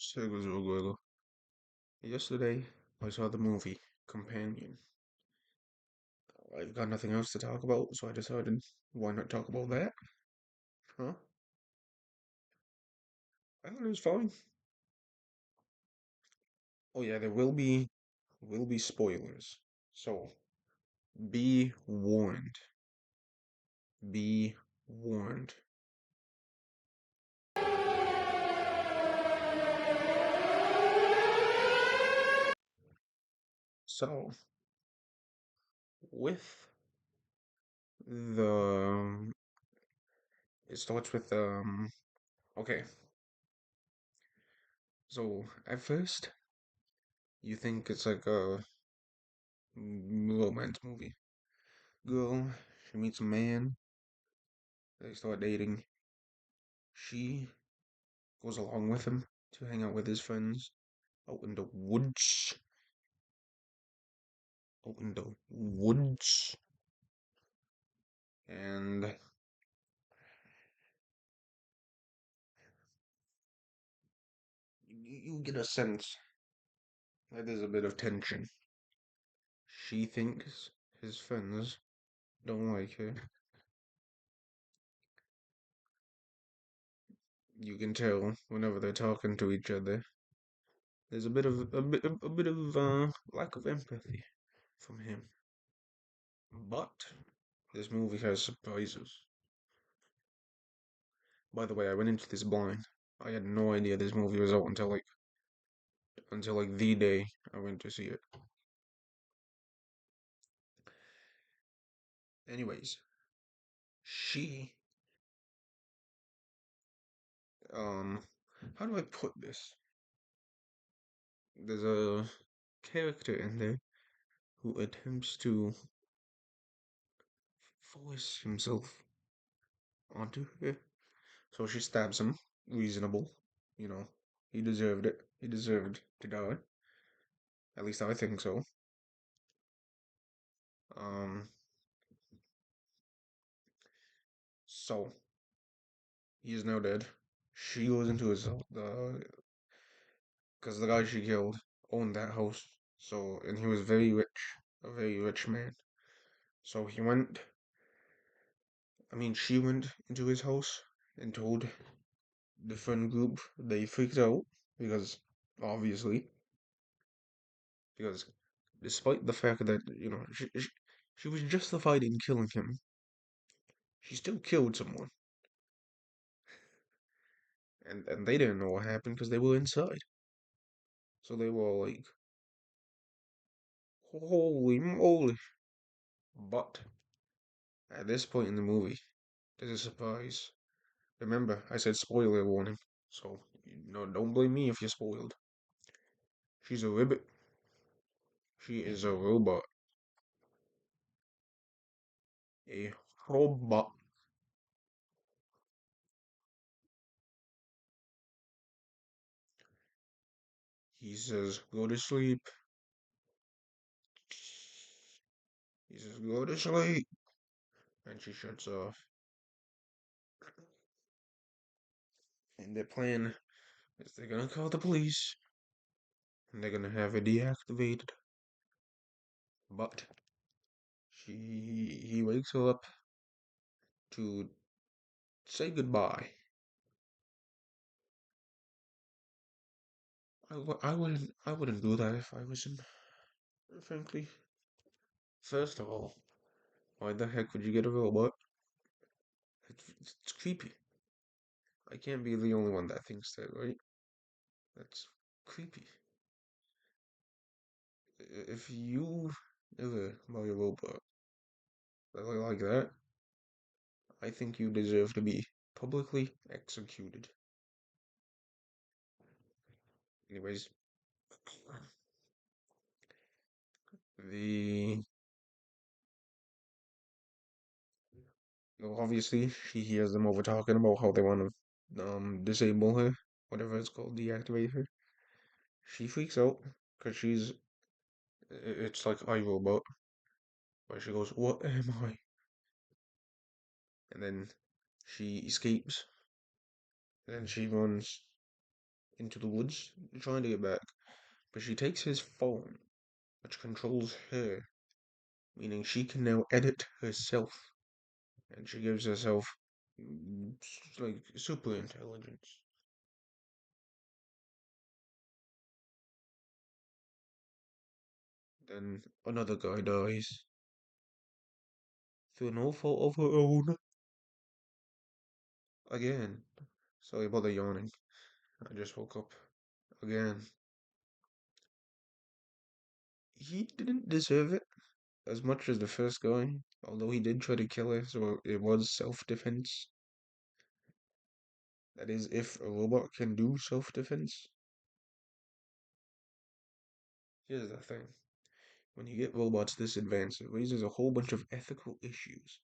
Segues luego. Yesterday, I saw the movie Companion. I've got nothing else to talk about, so I decided, why not talk about that? Huh? I thought it was fine. Oh yeah, there will be spoilers. So be warned. Be warned. So with the it starts with okay. So at first you think it's like a romance movie. Girl, she meets a man, they start dating. She goes along with him to hang out with his friends out in the woods. Out in the woods. And you get a sense that there's a bit of tension. She thinks his friends don't like her. You can tell whenever they're talking to each other. There's a bit of lack of empathy from him. But this movie has surprises. By the way, I went into this blind. I had no idea this movie was out until like the day I went to see it. Anyways, she um how do I put this? There's a character in there who attempts to force himself onto her. So she stabs him. Reasonable. You know, he deserved it. He deserved to die. At least I think so. Um, so he is now dead. She goes into his the because the guy she killed owned that house. So and he was very rich, a very rich man. So he went. I mean, she went into his house and told the friend group. They freaked out because obviously because despite the fact that she was justified in killing him, she still killed someone, and they didn't know what happened because they were inside. So they were all like, "Holy moly!" But at this point in the movie, there's a surprise. Remember, I said spoiler warning, so don't blame me if you're spoiled. She's a ribbit. She is a robot. A robot. He says, "Go to sleep." He says, "Go to sleep," and she shuts off. And their plan is they're gonna call the police and they're gonna have it deactivated. But he wakes her up to say goodbye. I wouldn't do that if I was him, frankly. First of all, why the heck would you get a robot? It's creepy. I can't be the only one that thinks that, right? That's creepy. If you ever buy a robot that look like that, I think you deserve to be publicly executed. Anyways, the obviously she hears them over talking about how they want to disable her, whatever it's called, deactivate her. She freaks out because it's like iRobot, where she goes, "What am I?" And then she escapes. And then she runs. into the woods, trying to get back. But she takes his phone, which controls her, meaning she can now edit herself. And she gives herself like super intelligence. Then another guy dies through no fault of her own. Again. Sorry about the yawning. I just woke up. Again. He didn't deserve it as much as the first guy, although he did try to kill her, so it was self-defense. That is, if a robot can do self-defense. Here's the thing. When you get robots this advanced, it raises a whole bunch of ethical issues.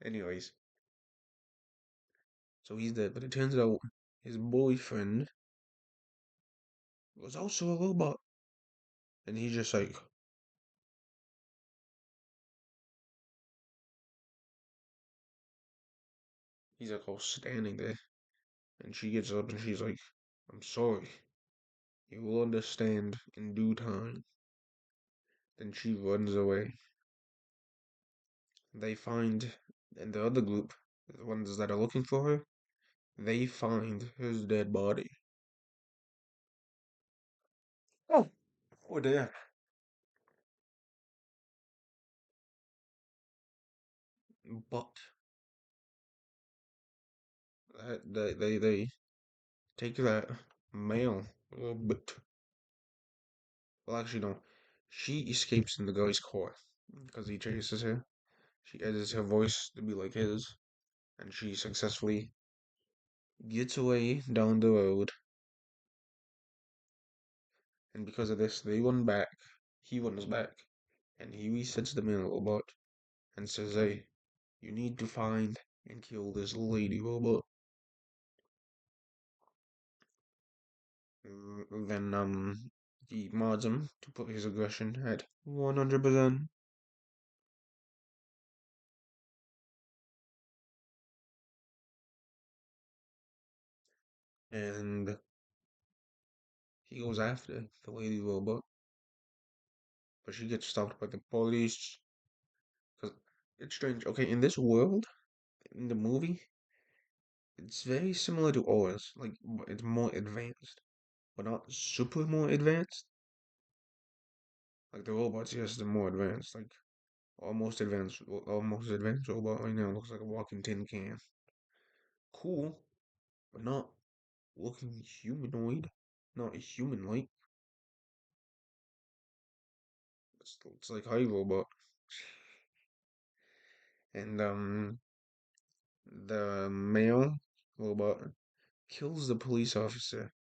Anyways, so he's dead, but it turns out his boyfriend was also a robot. And he's like all standing there. And she gets up and she's like, I'm sorry. You will understand in due time. Then she runs away. They find, and the other group, the ones that are looking for her, they find his dead body. Oh, oh dear. But they take that male bit. Well, actually, no. She escapes in the guy's car because he chases her. She edits her voice to be like his, and she successfully gets away down the road. And because of this, they run back. He runs back, and he resets the male robot and says, "Hey, you need to find and kill this lady robot." Then he mods him to put his aggression at 100%, and he goes after the lady robot, but she gets stopped by the police. Cause it's strange. Okay, in this world, in the movie, it's very similar to ours. Like it's more advanced, but not super more advanced. Like the robots, yes, they're more advanced. Like almost advanced robot right now looks like a walking tin can. Cool, but not looking humanoid, not human-like. It's like iRobot, and the male robot kills the police officer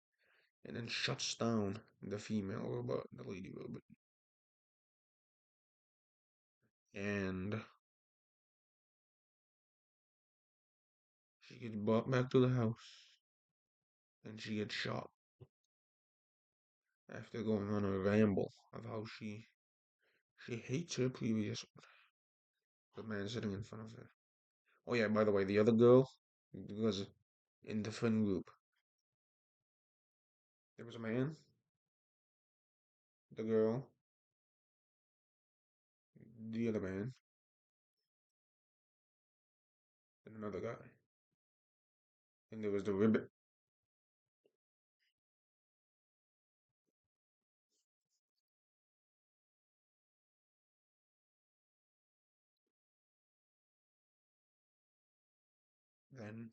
and then shuts down the female robot, the lady robot, and she gets brought back to the house, and she gets shot after going on a ramble of how she hates her previous the man sitting in front of her. Oh yeah, by the way, the other girl was in the friend group. There was a man, the girl, the other man, and another guy. And there was the ribbit. Then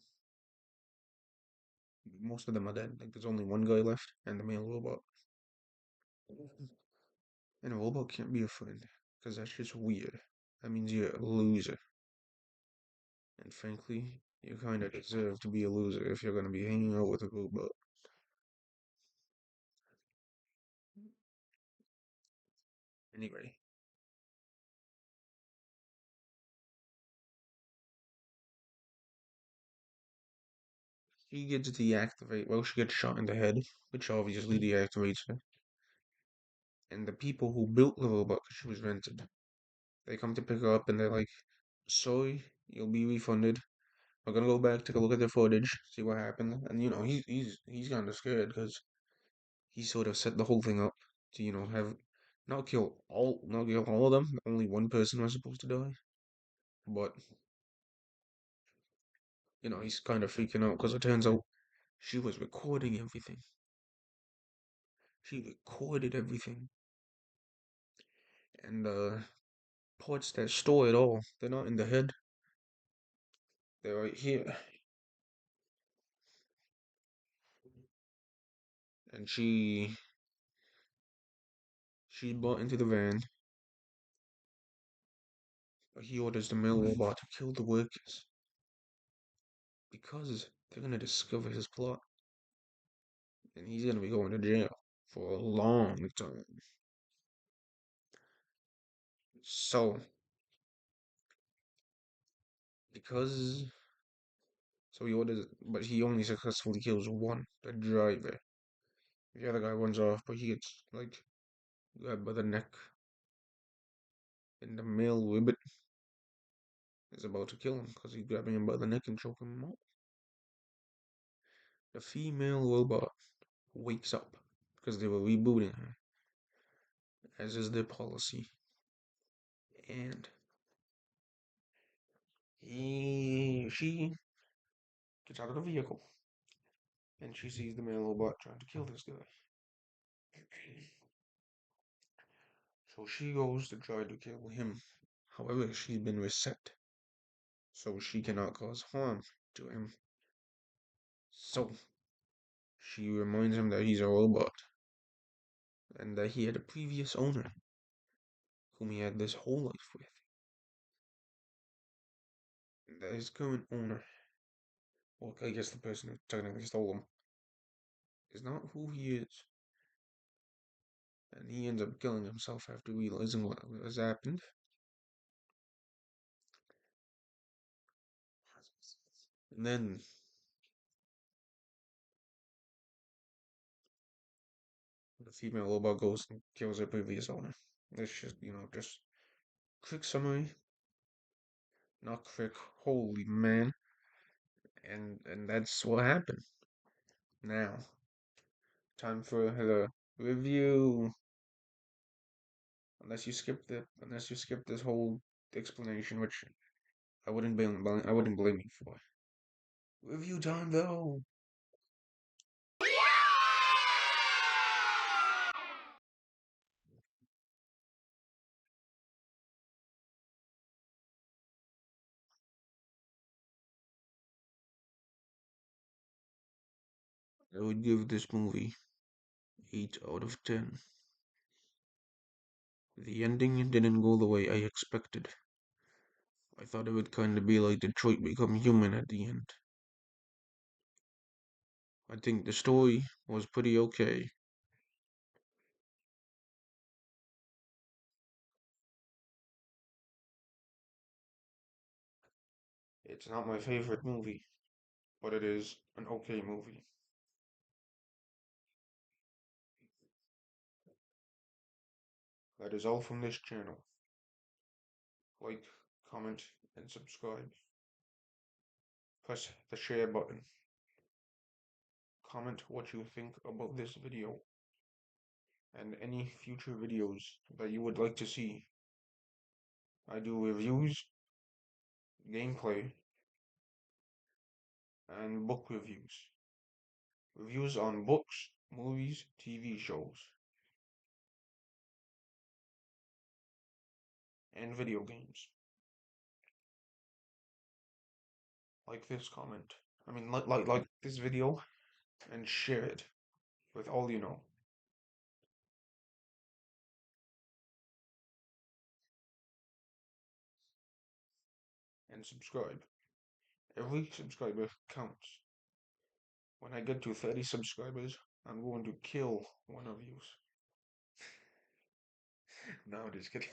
most of them are dead. Like there's only one guy left, and the male robot. And a robot can't be a friend, because that's just weird. That means you're a loser. And frankly, you kind of deserve to be a loser if you're gonna be hanging out with a robot. Anyway, she gets deactivate. Well, she gets shot in the head, which obviously deactivates her. And the people who built the robot, 'cause she was rented, they come to pick her up and they're like, "Sorry, you'll be refunded. We're gonna go back, take a look at the footage, see what happened, and he's kind of scared because he sort of set the whole thing up to have not kill all of them. Only one person was supposed to die, but he's kind of freaking out because it turns out she was recording everything. She recorded everything, and parts that store it all. They're not in the head. They're right here. And she bought into the van. But he orders the male robot to kill the workers because they're gonna discover his plot, and he's gonna be going to jail for a long time. So because so he orders, but he only successfully kills one, the driver. The other guy runs off, but he gets like grabbed by the neck, and the male rabbit is about to kill him because he's grabbing him by the neck and choking him out. The female robot wakes up because they were rebooting her, as is their policy, and she gets out of the vehicle and she sees the male robot trying to kill this guy. So she goes to try to kill him. However, she's been reset, so she cannot cause harm to him. So she reminds him that he's a robot and that he had a previous owner whom he had this whole life with. And that his current owner, well, I guess the person who technically stole him, is not who he is. And he ends up killing himself after realizing what has happened. And then the female robot goes and kills her previous owner. It's just quick summary, not quick. Holy man! And that's what happened. Now, time for the review. Unless you skip this whole explanation, which I wouldn't blame you for. Review time though. I would give this movie 8 out of 10. The ending didn't go the way I expected. I thought it would kind of be like Detroit Become Human at the end. I think the story was pretty okay. It's not my favorite movie, but it is an okay movie. That is all from this channel. Like, comment, and subscribe. Press the share button. Comment what you think about this video and any future videos that you would like to see. I do reviews, gameplay, and book reviews. Reviews on books, movies, TV shows, and video games. Like this comment. Like this video and share it with all you know. And subscribe. Every subscriber counts. When I get to 30 subscribers, I'm going to kill one of you. No, just kidding.